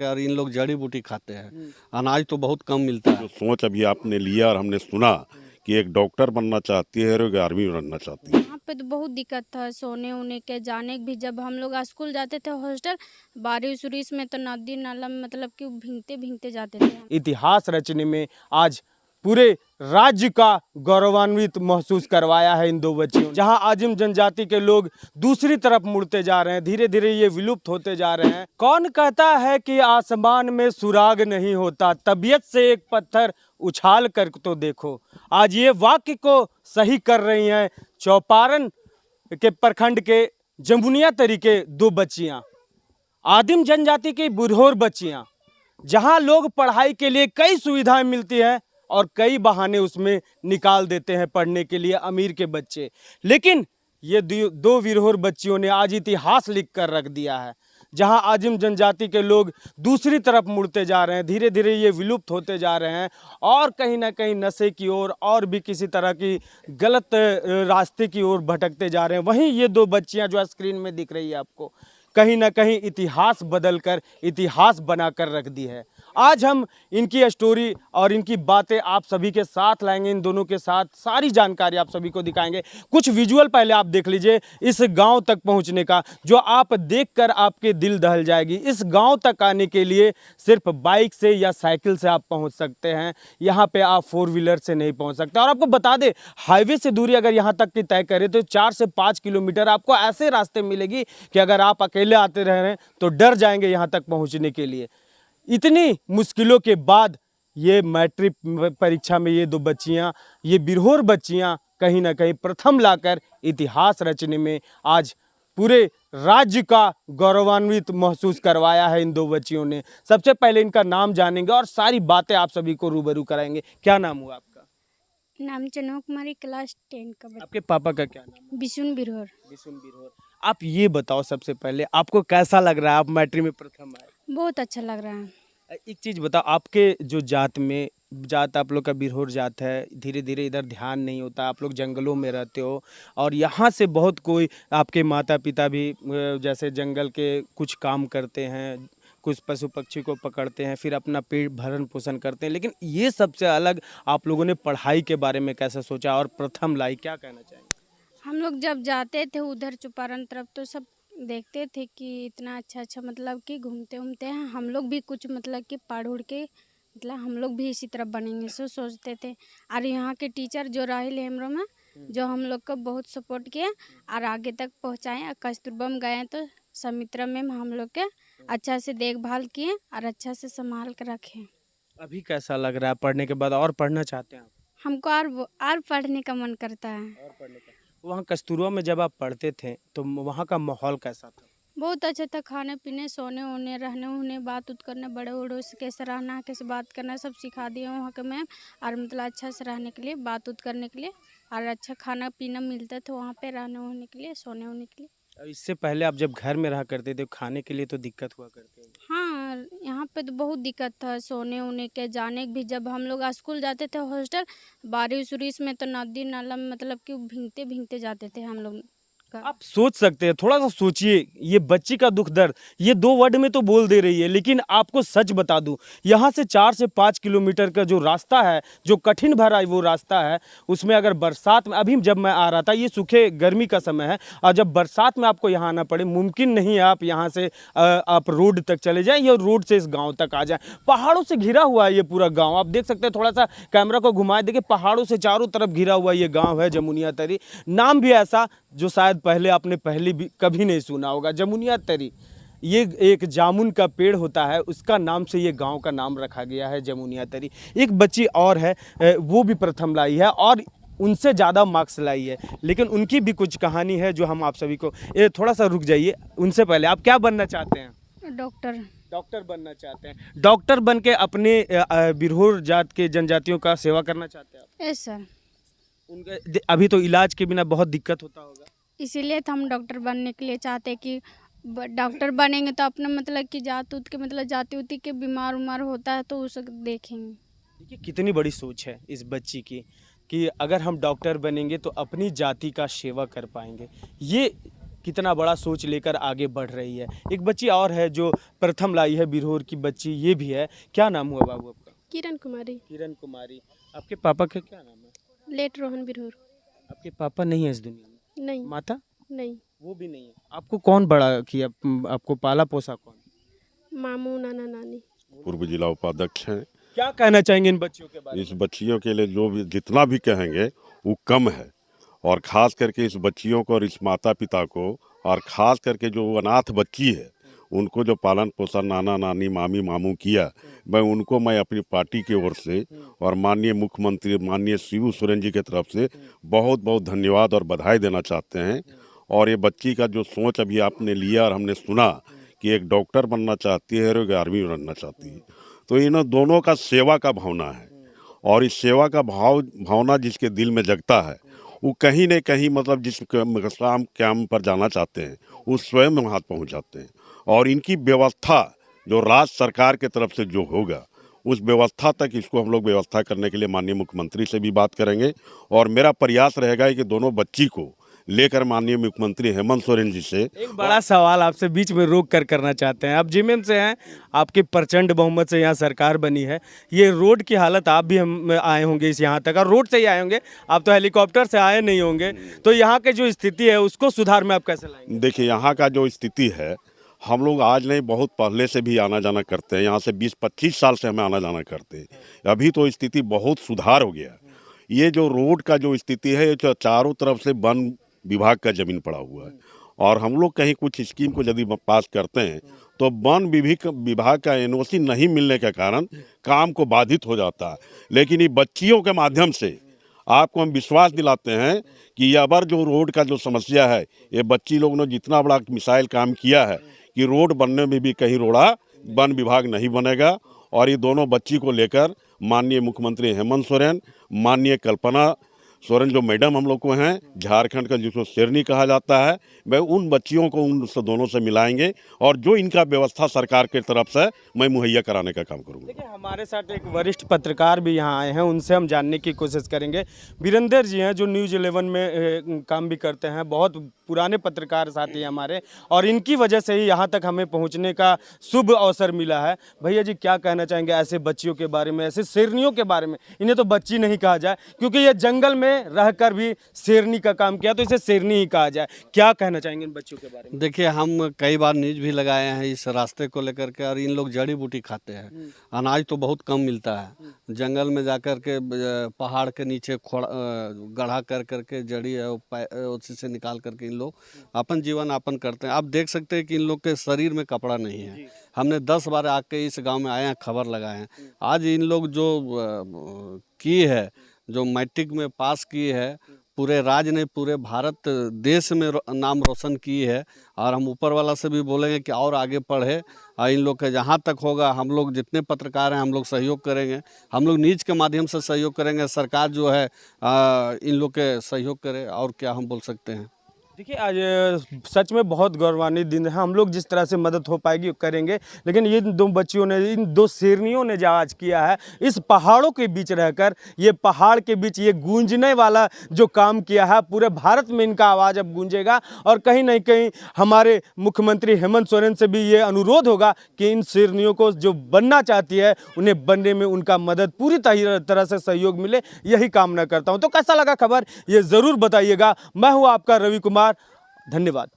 यार इन लोग जड़ी बूटी खाते हैं, अनाज तो बहुत कम मिलता जो है। सोच अभी आपने लिया और हमने सुना कि एक डॉक्टर बनना चाहती है और एक आर्मी बनना चाहती है। यहाँ पे तो बहुत दिक्कत था सोने उने के जाने के भी। जब हम लोग स्कूल जाते थे हॉस्टल, बारिश उरिश में तो नदी नाला में मतलब कि भीगते भीगते जाते थे। इतिहास रचने में आज पूरे राज्य का गौरवान्वित महसूस करवाया है इन दो बच्चियों। जहां आदिम जनजाति के लोग दूसरी तरफ मुड़ते जा रहे हैं, धीरे धीरे ये विलुप्त होते जा रहे हैं। कौन कहता है कि आसमान में सुराग नहीं होता, तबीयत से एक पत्थर उछाल कर तो देखो। आज ये वाक्य को सही कर रही हैं चौपारण के प्रखंड के जमुनिया तरी के दो बच्चियां, आदिम जनजाति की बुरहोर बच्चियां, जहां लोग पढ़ाई के लिए कई सुविधाएं मिलती हैं और कई बहाने उसमें निकाल देते हैं पढ़ने के लिए अमीर के बच्चे। लेकिन ये दो विरहोर बच्चियों ने आज इतिहास लिख कर रख दिया है। जहां आदिम जनजाति के लोग दूसरी तरफ मुड़ते जा रहे हैं, धीरे धीरे ये विलुप्त होते जा रहे हैं और कहीं ना कहीं नशे की ओर और भी किसी तरह की गलत रास्ते की ओर भटकते जा रहे हैं। वहीं ये दो बच्चियां जो स्क्रीन में दिख रही है आपको, कहीं ना कहीं इतिहास बदलकर इतिहास बनाकर रख दी है। आज हम इनकी स्टोरी और इनकी बातें आप सभी के साथ लाएंगे, इन दोनों के साथ सारी जानकारी आप सभी को दिखाएंगे। कुछ विजुअल पहले आप देख लीजिए इस गांव तक पहुंचने का, जो आप देखकर आपके दिल दहल जाएगी। इस गांव तक आने के लिए सिर्फ बाइक से या साइकिल से आप पहुंच सकते हैं, यहाँ पे आप 4 व्हीलर से नहीं पहुंच सकते। और आपको बता दें, हाईवे से दूरी अगर यहाँ तक की तय करें तो 4 से 5 किलोमीटर आपको ऐसे रास्ते मिलेगी कि अगर आप अकेले आते रह रहे हैं तो डर जाएंगे यहाँ तक पहुँचने के लिए। इतनी मुश्किलों के बाद ये मैट्रिक परीक्षा में ये दो बच्चियां, ये बिरहोर बच्चियां कहीं ना कहीं प्रथम लाकर इतिहास रचने में आज पूरे राज्य का गौरवान्वित महसूस करवाया है इन दो बच्चियों ने। सबसे पहले इनका नाम जानेंगे और सारी बातें आप सभी को रूबरू कराएंगे। क्या नाम हुआ आपका? नाम चनो कुमारी, क्लास 10 का बच्चा। आपके पापा का क्या नाम है? बिशुन बिरहोर। बिशुन बिरहोर। आप ये बताओ सबसे पहले आपको कैसा लग रहा है, आप मैट्रिक में प्रथम आए? बहुत अच्छा लग रहा है। एक चीज़ बताओ, आपके जो जात में जात आप लोग का बिरहोर जात है, धीरे धीरे इधर ध्यान नहीं होता, आप लोग जंगलों में रहते हो और यहाँ से बहुत कोई आपके माता पिता भी जैसे जंगल के कुछ काम करते हैं, कुछ पशु पक्षी को पकड़ते हैं, फिर अपना पेट भरण पोषण करते हैं। लेकिन ये सबसे अलग आप लोगों ने पढ़ाई के बारे में कैसे सोचा और प्रथम लाई, क्या कहना चाहेंगे? हम लोग जब जाते थे उधर चौपारण तरफ तो सब देखते थे कि इतना अच्छा अच्छा मतलब कि घूमते घूमते हैं, हम लोग भी कुछ मतलब कि पढ़ उड़ के मतलब हम लोग भी इसी तरफ बनेंगे सो सोचते थे। और यहाँ के टीचर जो राहिल हेमरो में जो हम लोग को बहुत सपोर्ट किए और आगे तक पहुँचाएँ। कस्तूरबा में गए तो समित्रा मैम हम लोग के अच्छा से देखभाल किए और अच्छा से संभाल कर रखे। अभी कैसा लग रहा है पढ़ने के बाद, और पढ़ना चाहते हैं आप? हमको और पढ़ने का मन करता है। और पढ़ने का वहाँ कस्तूरबा में जब आप पढ़ते थे तो वहाँ का माहौल कैसा था? बहुत अच्छा था, खाने पीने सोने ओने रहने उन्हें बात उत करने, बड़े बड़ों से कैसे रहना कैसे बात करना सब सिखा दिए वहाँ के मैम। और मतलब अच्छा से रहने के लिए, बात उत करने के लिए और अच्छा खाना पीना मिलता था वहाँ पे, रहने होने के लिए, सोने होने के लिए। इससे पहले आप जब घर में रहा करते थे खाने के लिए तो दिक्कत हुआ करती है? हाँ, यहाँ पे तो बहुत दिक्कत था सोने ओने के जाने के भी। जब हम लोग स्कूल जाते थे हॉस्टल, बारिश उरिश में तो नदी नाला में मतलब कि भीगते भीगते जाते थे हम लोग। आप सोच सकते हैं, थोड़ा सा सोचिए, ये बच्ची का दुख दर्द ये 2 वर्ड में तो बोल दे रही है। लेकिन आपको सच बता दूं, यहाँ से 4 से 5 किलोमीटर का जो रास्ता है, जो कठिन भरा वो रास्ता है, उसमें अगर बरसात में, अभी जब मैं आ रहा था ये सूखे गर्मी का समय है, और जब बरसात में आपको यहाँ आना पड़े, मुमकिन नहीं है आप यहाँ से आप रोड तक चले जाएँ या रोड से इस गाँव तक आ जाएँ। पहाड़ों से घिरा हुआ है ये पूरा गाँव, आप देख सकते हैं। थोड़ा सा कैमरा को घुमाए, देखिए पहाड़ों से चारों तरफ घिरा हुआ ये गाँव है जमुनिया तरी। नाम भी ऐसा जो शायद पहले आपने भी कभी नहीं सुना होगा, जमुनिया तरी। ये एक जामुन का पेड़ होता है, उसका नाम से ये गांव का नाम रखा गया है जमुनिया तरी। एक बच्ची और है, वो भी प्रथम लाई है और उनसे ज़्यादा मार्क्स लाई है, लेकिन उनकी भी कुछ कहानी है जो हम आप सभी को, थोड़ा सा रुक जाइए। उनसे पहले आप क्या बनना चाहते हैं? डॉक्टर। डॉक्टर बनना चाहते हैं। डॉक्टर बन के अपने बिरहोर जात के जनजातियों का सेवा करना चाहते हैं आप? Yes sir. उनके अभी तो इलाज के बिना बहुत दिक्कत होता होगा, इसीलिए तो हम डॉक्टर बनने के लिए चाहते हैं कि डॉक्टर बनेंगे तो अपने मतलब कि जात उत के मतलब जाति उति के बीमार उमार होता है तो उसे देखेंगे। देखिए कितनी बड़ी सोच है इस बच्ची की कि अगर हम डॉक्टर बनेंगे तो अपनी जाति का सेवा कर पाएंगे। ये कितना बड़ा सोच लेकर आगे बढ़ रही है। एक बच्ची और है जो प्रथम लाई है, बिरहोर की बच्ची ये भी है। क्या नाम हुआ बाबू आपका? किरण कुमारी। किरण कुमारी। आपके पापा का क्या नाम है? लेट रोहन बिरहोर। आपके पापा नहीं है इस दुनिया में? नहीं। माता? नहीं। वो भी नहीं है। आपको कौन बड़ा किया, आपको पाला पोसा कौन? मामू नाना नानी। पूर्व जिला उपाध्यक्ष हैं। क्या कहना चाहेंगे इन बच्चियों के बारे में? इस बच्चियों के लिए जो भी जितना भी कहेंगे वो कम है, और ख़ास करके इस बच्चियों को और इस माता पिता को, और ख़ास करके जो अनाथ बच्ची है उनको जो पालन पोषण नाना नानी मामी मामू किया, मैं अपनी पार्टी की ओर से और माननीय मुख्यमंत्री माननीय शिबू सोरेन जी की तरफ से बहुत बहुत धन्यवाद और बधाई देना चाहते हैं। और ये बच्ची का जो सोच अभी आपने लिया और हमने सुना कि एक डॉक्टर बनना चाहती है और एक आर्मी बनना चाहती है, तो इन दोनों का सेवा का भावना है, और इस सेवा का भावना जिसके दिल में जगता है वो कहीं न कहीं मतलब जिस काम पर जाना चाहते हैं वो स्वयं वहाँ पहुँच जाते हैं। और इनकी व्यवस्था जो राज्य सरकार के तरफ से जो होगा उस व्यवस्था तक इसको हम लोग व्यवस्था करने के लिए माननीय मुख्यमंत्री से भी बात करेंगे, और मेरा प्रयास रहेगा कि दोनों बच्ची को लेकर माननीय मुख्यमंत्री हेमंत सोरेन जी से। एक बड़ा सवाल आपसे बीच में रोक कर करना चाहते हैं। आप जीएमएम से हैं, आपके प्रचंड बहुमत से यहाँ सरकार बनी है, ये रोड की हालत, आप भी हम आए होंगे इस यहाँ तक, और रोड से ही आए होंगे, आप तो हेलीकॉप्टर से आए नहीं होंगे, तो यहाँ की जो स्थिति है उसको सुधार में आप कैसे लाएंगे? देखिए, यहाँ का जो स्थिति है, हम लोग आज नहीं बहुत पहले से भी आना जाना करते हैं, यहाँ से 20-25 साल से हमें आना जाना करते हैं। अभी तो स्थिति बहुत सुधार हो गया। ये जो रोड का जो स्थिति है, ये चारों तरफ से वन विभाग का ज़मीन पड़ा हुआ है, और हम लोग कहीं कुछ स्कीम को यदि पास करते हैं तो वन विभाग का एनओसी नहीं मिलने के कारण काम को बाधित हो जाता है। लेकिन ये बच्चियों के माध्यम से आपको हम विश्वास दिलाते हैं कि ये अबर जो रोड का जो समस्या है, ये बच्ची लोग ने जितना बड़ा मिसाइल काम किया है कि रोड बनने में भी कहीं रोड़ा वन विभाग नहीं बनेगा। और ये दोनों बच्ची को लेकर माननीय मुख्यमंत्री हेमंत सोरेन, माननीय कल्पना सोरेन जो मैडम हम लोग को हैं, झारखंड का जिसको शेरनी कहा जाता है, वह उन बच्चियों को उन दोनों से मिलाएंगे, और जो इनका व्यवस्था सरकार की तरफ से मैं मुहैया कराने का काम करूँगा। देखिए, हमारे साथ एक वरिष्ठ पत्रकार भी यहाँ आए हैं, उनसे हम जानने की कोशिश करेंगे। वीरेंद्र जी हैं जो न्यूज़ 11 में काम भी करते हैं, बहुत पुराने पत्रकार साथी हैं हमारे, और इनकी वजह से ही यहाँ तक हमें पहुँचने का शुभ अवसर मिला है। भैया जी, क्या कहना चाहेंगे ऐसे बच्चियों के बारे में, ऐसे शेरनियों के बारे में? इन्हें तो बच्ची नहीं कहा जाए, क्योंकि ये जंगल में रहकर भी शेरनी का काम किया, तो इसे शेरनी ही कहा जाए। क्या कहना चाहेंगे इन बच्चों के बारे में? देखिए, हम कई बार न्यूज भी लगाए हैं इस रास्ते को लेकर के, और इन लोग जड़ी बूटी खाते हैं। अनाज तो बहुत कम मिलता है, जंगल में जाकर के पहाड़ के नीचे गढ़ा कर करके जड़ी है उसी से निकाल करके इन लोग अपन जीवन यापन करते हैं। आप देख सकते हैं कि इन लोग के शरीर में कपड़ा नहीं है। हमने 10 बार आके इस गांव में आए हैं, खबर लगाए हैं। आज इन लोग जो की है, जो मैट्रिक में पास की है, पूरे राज्य ने पूरे भारत देश में नाम रोशन की है, और हम ऊपर वाला से भी बोलेंगे कि और आगे बढ़े, और इन लोग के जहाँ तक होगा हम लोग जितने पत्रकार हैं हम लोग सहयोग करेंगे, हम लोग न्यूज़ के माध्यम से सहयोग करेंगे, सरकार जो है इन लोग के सहयोग करे, और क्या हम बोल सकते हैं। देखिए, आज सच में बहुत गौरवान्वित दिन है। हम लोग जिस तरह से मदद हो पाएगी करेंगे, लेकिन ये दो बच्चियों ने, इन दो शेरनियों ने जो आज किया है, इस पहाड़ों के बीच रहकर, ये पहाड़ के बीच ये गूंजने वाला जो काम किया है, पूरे भारत में इनका आवाज़ अब गूंजेगा। और कहीं ना कहीं हमारे मुख्यमंत्री हेमंत सोरेन से भी ये अनुरोध होगा कि इन शेरनियों को जो बनना चाहती है, उन्हें बनने में उनका मदद पूरी तरह से सहयोग मिले, यही कामना करता हूँ। तो कैसा लगा खबर, ये ज़रूर बताइएगा। मैं हूँ आपका रवि कुमार, धन्यवाद।